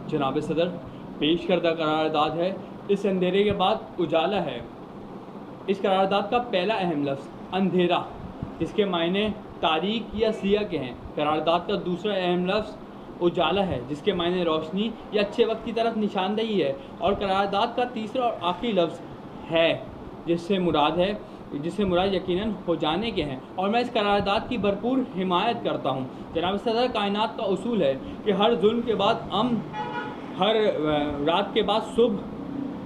جناب صدر، پیش کردہ قرارداد ہے اس اندھیرے کے بعد اجالا ہے۔ اس قرارداد کا پہلا اہم لفظ اندھیرا، جس کے معنی تاریک یا سیاہ کے ہیں۔ قرارداد کا دوسرا اہم لفظ اجالا ہے، جس کے معنی روشنی یا اچھے وقت کی طرف نشاندہی ہے۔ اور قرارداد کا تیسرا اور آخری لفظ ہے، جس سے مراد یقیناً ہو جانے کے ہیں، اور میں اس قرارداد کی بھرپور حمایت کرتا ہوں۔ جناب صدر، کائنات کا اصول ہے کہ ہر ظلم کے بعد امن، ہر رات کے بعد صبح،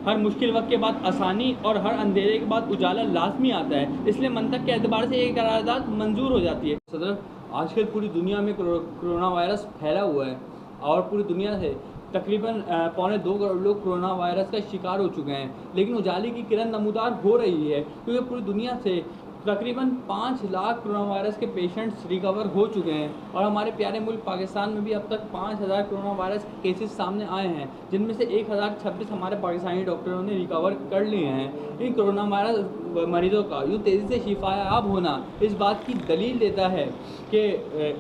ہر مشکل وقت کے بعد آسانی اور ہر اندھیرے کے بعد اجالا لازمی آتا ہے۔ اس لیے منطق کے اعتبار سے یہ قرارداد منظور ہو جاتی ہے۔ صدر، آج کل پوری دنیا میں کرونا وائرس پھیلا ہوا ہے، اور پوری دنیا سے تقریباً 2.25 کروڑ لوگ کرونا وائرس کا شکار ہو چکے ہیں، لیکن اجالے کی کرن نمودار ہو رہی ہے، کیونکہ پوری دنیا سے تقریباً 5 لاکھ کرونا وائرس کے پیشنٹس ریکور ہو چکے ہیں، اور ہمارے پیارے ملک پاکستان میں بھی اب تک 5000 کرونا وائرس کے کیسز سامنے آئے ہیں، جن میں سے 1026 ہمارے پاکستانی ڈاکٹروں نے ریکور کر لیے ہیں۔ ان کرونا وائرس مریضوں کا یوں تیزی سے شفا یاب ہونا اس بات کی دلیل دیتا ہے کہ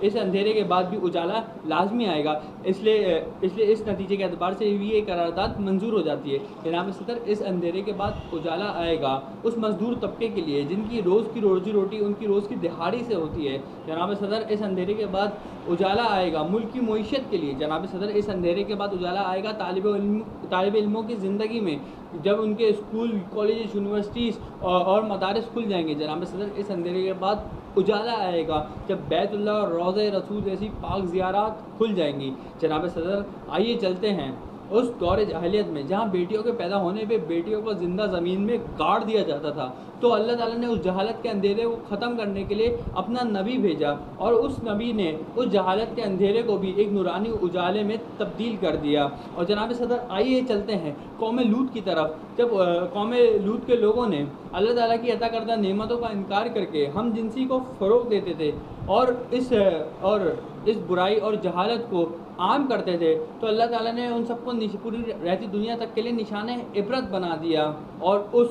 اس اندھیرے کے بعد بھی اجالا لازمی آئے گا۔ اس لیے اس نتیجے کے اعتبار سے بھی یہ قرارداد منظور ہو جاتی ہے۔ جناب صدر، اس اندھیرے کے بعد اجالا آئے گا اس مزدور طبقے کے لیے جن کی روز کی روزی روٹی ان کی روز کی دہاڑی سے ہوتی ہے۔ جناب صدر، اس اندھیرے کے بعد اجالا آئے گا ملک کی معیشت کے لیے۔ جناب صدر، اس اندھیرے کے بعد اجالا آئے گا طالب علموں کی زندگی میں، جب ان کے اسکول، کالجز، یونیورسٹیز اور مدارس کھل جائیں گے۔ جناب صدر، اس اندھیرے کے بعد اجالا آئے گا جب بیت اللہ اور روضہ رسول جیسی پاک زیارات کھل جائیں گی۔ جناب صدر، آئیے چلتے ہیں اس دور جاہلیت میں جہاں بیٹیوں کے پیدا ہونے پہ بیٹیوں کو زندہ زمین میں گاڑ دیا جاتا تھا، تو اللہ تعالیٰ نے اس جہالت کے اندھیرے کو ختم کرنے کے لیے اپنا نبی بھیجا، اور اس نبی نے اس جہالت کے اندھیرے کو بھی ایک نورانی اجالے میں تبدیل کر دیا۔ اور جناب صدر، آئیے چلتے ہیں قوم لوط کی طرف، جب قوم لوط کے لوگوں نے اللہ تعالیٰ کی عطا کردہ نعمتوں کا انکار کر کے ہم جنسی کو فروغ دیتے تھے اور اس برائی اور جہالت کو عام کرتے تھے، تو اللہ تعالیٰ نے ان سب کو پوری رہتی دنیا تک کے لیے نشان عبرت بنا دیا، اور اس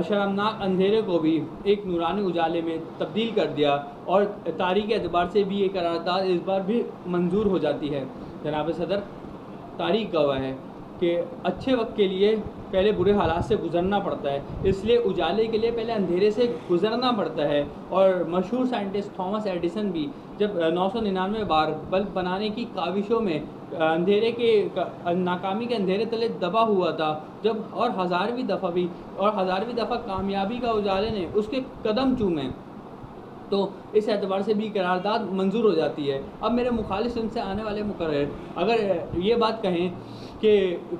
شرمناک اندھیرے کو بھی ایک نورانی اجالے میں تبدیل کر دیا، اور تاریخ کے اعتبار سے بھی یہ قرارداد اس بار بھی منظور ہو جاتی ہے۔ جناب صدر، تاریخ گواہ ہے کہ اچھے وقت کے لیے پہلے برے حالات سے گزرنا پڑتا ہے، اس لیے اجالے کے لیے پہلے اندھیرے سے گزرنا پڑتا ہے۔ اور مشہور سائنٹسٹ تھامس ایڈیسن بھی جب 999 بار بلب بنانے کی کاوشوں میں ناکامی کے اندھیرے تلے دبا ہوا تھا، اور ہزارویں دفعہ کامیابی کا اجالے نے اس کے قدم چومے، تو اس اعتبار سے بھی قرارداد منظور ہو جاتی ہے۔ اب میرے مخالف ان سے آنے والے مقرر اگر یہ بات کہیں کہ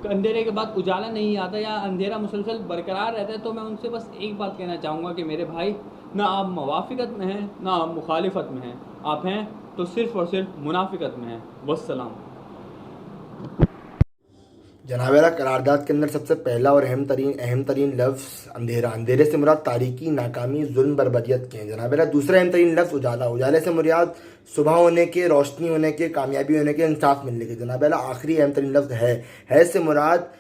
اندھیرے کے بعد اجالا نہیں آتا یا اندھیرا مسلسل برقرار رہتا ہے، تو میں ان سے بس ایک بات کہنا چاہوں گا کہ میرے بھائی، نہ آپ موافقت میں ہیں نہ آپ مخالفت میں ہیں، آپ ہیں تو صرف اور صرف منافقت میں ہیں۔ والسلام۔ جناب اعلیٰ، قرارداد کے اندر سب سے پہلا اور اہم ترین لفظ اندھیرا، اندھیرے سے مراد تاریکی، ناکامی، ظلم، بربریت کے ہیں۔ جناب اعلیٰ، دوسرا اہم ترین لفظ اجالا، اجالے سے مراد صبح ہونے کے، روشنی ہونے کے، کامیابی ہونے کے، انصاف ملنے کے۔ جناب اعلیٰ، آخری اہم ترین لفظ ہے سے مراد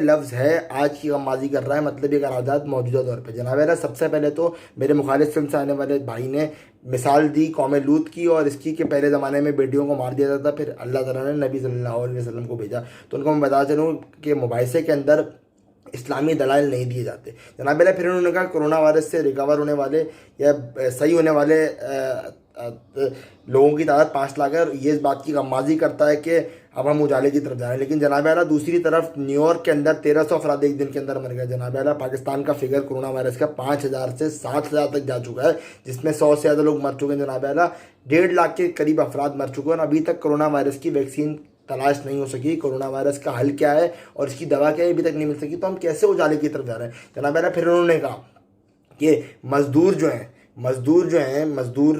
لفظ ہے آج کی غمازی کر رہا ہے، مطلب یہ قرارداد موجودہ طور پہ۔ جناب اعلیٰ، سب سے پہلے تو میرے مخالف فلم سے آنے والے بھائی نے مثال دی قوم لوط کی، اور اس کی کہ پہلے زمانے میں بیٹیوں کو مار دیا جاتا تھا، پھر اللہ تعالیٰ نے نبی صلی اللہ علیہ وسلم کو بھیجا۔ تو ان کو میں بتا چلوں کہ مباحثے کے اندر اسلامی دلائل نہیں دیے جاتے۔ جناب اعلیٰ، پھر انہوں نے کہا کرونا وائرس سے ریکور ہونے والے یا صحیح ہونے والے لوگوں کی تعداد 5 لاکھ ہے، اور یہ اس بات کی غمازی کرتا ہے کہ اب ہم اجالے کی طرف جا رہے ہیں۔ لیکن جناب اعلیٰ، دوسری طرف نیو یارک کے اندر 1300 افراد ایک دن کے اندر مر گئے۔ جناب اعلیٰ، پاکستان کا فگر کرونا وائرس کا 5000 سے 7000 تک جا چکا ہے، جس میں 100 سے زیادہ لوگ مر چکے ہیں۔ جناب اعلیٰ، 1.5 لاکھ کے قریب افراد مر چکے ہیں، اور ابھی تک کرونا وائرس کی ویکسین تلاش نہیں ہو سکی۔ کرونا وائرس کا حل کیا ہے اور اس کی دوا کیا ہے ابھی تک نہیں مل سکی، تو ہم کیسے اجالے کی طرف جا رہے ہیں۔ جناب اعلیٰ، پھر انہوں نے کہا کہ مزدور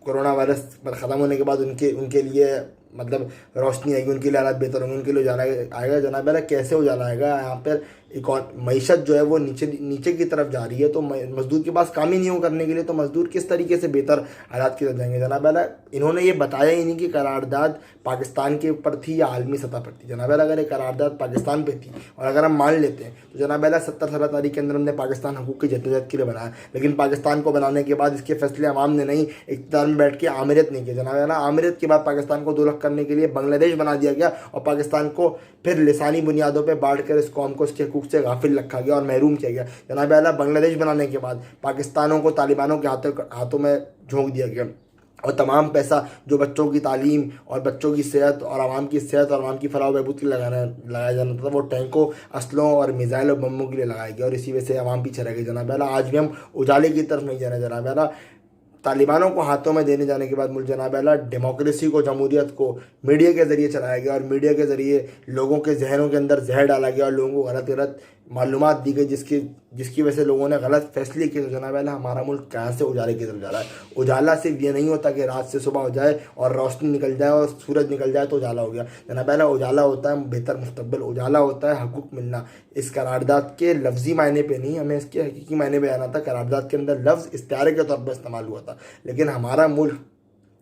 کرونا وائرس پر ختم ہونے کے بعد ان کے لیے مطلب روشنی آئے گی، ان کے لیے حالات بہتر ہوں گے، ان کے لیے اجالا آئے گا۔ جناب اعلیٰ، کیسے اجالا آئے گا؟ یہاں پر معیشت جو ہے وہ نیچے کی طرف جا رہی ہے، تو مزدور کے پاس کام ہی نہیں ہو کرنے کے لیے، تو مزدور کس طریقے سے بہتر حالات کی طرف جائیں گے؟ جناب اعلیٰ انہوں نے یہ بتایا ہی نہیں کہ قرارداد پاکستان کے اوپر تھی یا عالمی سطح پر تھی۔ جناب اعلیٰ اگر یہ قرارداد پاکستان پہ تھی اور اگر ہم مان لیتے ہیں تو جناب اعلیٰ 70 تاریخ کے اندر ہم نے پاکستان حقوق کی جدوجہد کے لیے بنایا، لیکن پاکستان کو بنانے کے بعد اس کے فیصلے عوام نے نہیں اقتدار میں بیٹھ کے آمریت نہیں کیا۔ جناب اعلیٰ آمریت کے بعد پاکستان کو 2 الگ کرنے کے لیے بنگلہ دیش بنا دیا گیا اور پاکستان کو پھر لسانی بنیادوں پہ بانٹ کر اس قوم کو اس کے حقوق سے غافل رکھا گیا اور محروم کیا گیا۔ جناب اعلیٰ بنگلہ دیش بنانے کے بعد پاکستانوں کو طالبانوں کے ہاتھوں میں جھونک دیا گیا اور تمام پیسہ جو بچوں کی تعلیم اور بچوں کی صحت اور عوام کی صحت اور عوام کی فلاح و بہبود کے لیے لگایا جانا تھا، وہ ٹینکوں، اسلحوں اور میزائل اور بموں کے لیے لگایا گیا اور اسی وجہ سے عوام پیچھے رہ گئی۔ جناب اعلیٰ آج بھی ہم اجالے کی طرف نہیں جا رہے۔ جناب اعلیٰ طالبانوں کو ہاتھوں میں دینے جانے کے بعد ملک جناب اعلیٰ ڈیموکریسی کو، جمہوریت کو میڈیا کے ذریعے چلایا گیا اور میڈیا کے ذریعے لوگوں کے ذہنوں کے اندر زہر ڈالا گیا اور لوگوں کو غلط معلومات دی گئی جس کی وجہ سے لوگوں نے غلط فیصلے کیے۔ تو جناب اعلیٰ ہمارا ملک کہاں سے اجالے کی طرف جا رہا ہے؟ اجالا صرف یہ نہیں ہوتا کہ رات سے صبح ہو جائے اور روشنی نکل جائے اور سورج نکل جائے تو اجالا ہو گیا۔ جناب اعلیٰ اجالا ہوتا ہے بہتر مستقبل، اجالا ہوتا ہے حقوق ملنا۔ اس قرارداد کے لفظی معنی پہ نہیں، ہمیں اس کے حقیقی معنی پہ آنا تھا۔ قرارداد کے اندر لفظ استعارے کے طور پر استعمال ہوا تھا، لیکن ہمارا ملک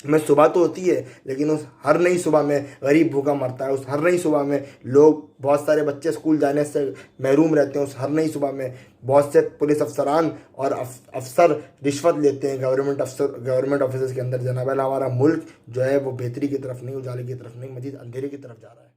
میں صبح تو ہوتی ہے لیکن اس ہر نئی صبح میں غریب بھوکا مرتا ہے، اس ہر نئی صبح میں لوگ، بہت سارے بچے اسکول جانے سے محروم رہتے ہیں، اس ہر نئی صبح میں بہت سے پولیس افسران اور افسر رشوت لیتے ہیں گورنمنٹ آفیسز کے اندر۔ جناب اعلیٰ ہمارا ملک جو ہے وہ بہتری کی طرف نہیں، اجالے کی طرف نہیں، مزید اندھیرے کی طرف جا رہا ہے۔